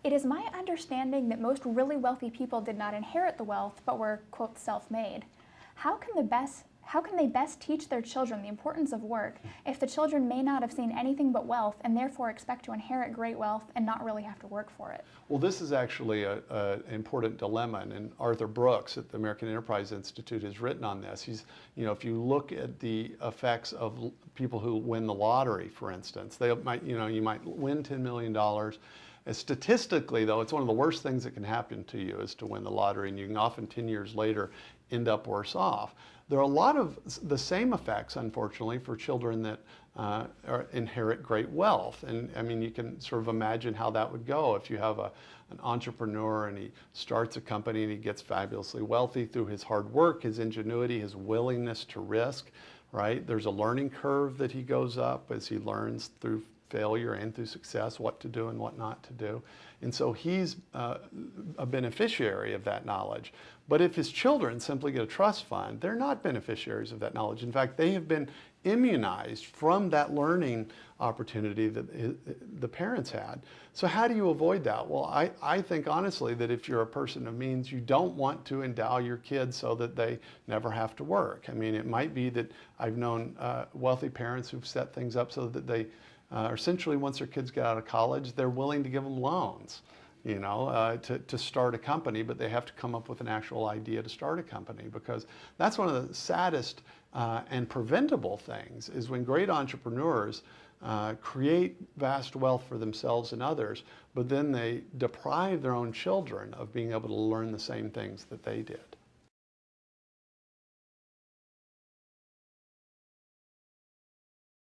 It is my understanding that most really wealthy people did not inherit the wealth, but were, quote, self-made. How can they best teach their children the importance of work if the children may not have seen anything but wealth and therefore expect to inherit great wealth and not really have to work for it? Well, this is actually an important dilemma, and Arthur Brooks at the American Enterprise Institute has written on this. If you look at the effects of people who win the lottery, for instance, they might, you might win $10 million. Statistically, though, it's one of the worst things that can happen to you is to win the lottery, and you can often 10 years later end up worse off. There are a lot of the same effects, unfortunately, for children that inherit great wealth. And I mean, you can sort of imagine how that would go if you have an entrepreneur and he starts a company and he gets fabulously wealthy through his hard work, his ingenuity, his willingness to risk, right? There's a learning curve that he goes up as he learns through failure and through success what to do and what not to do. And so he's a beneficiary of that knowledge. But if his children simply get a trust fund, they're not beneficiaries of that knowledge. In fact, they have been immunized from that learning opportunity that the parents had. So how do you avoid that? Well, I think honestly that if you're a person of means, you don't want to endow your kids so that they never have to work. I mean, it might be that I've known wealthy parents who've set things up so that they essentially, once their kids get out of college, they're willing to give them loans, to start a company, but they have to come up with an actual idea to start a company, because that's one of the saddest and preventable things is when great entrepreneurs create vast wealth for themselves and others, but then they deprive their own children of being able to learn the same things that they did.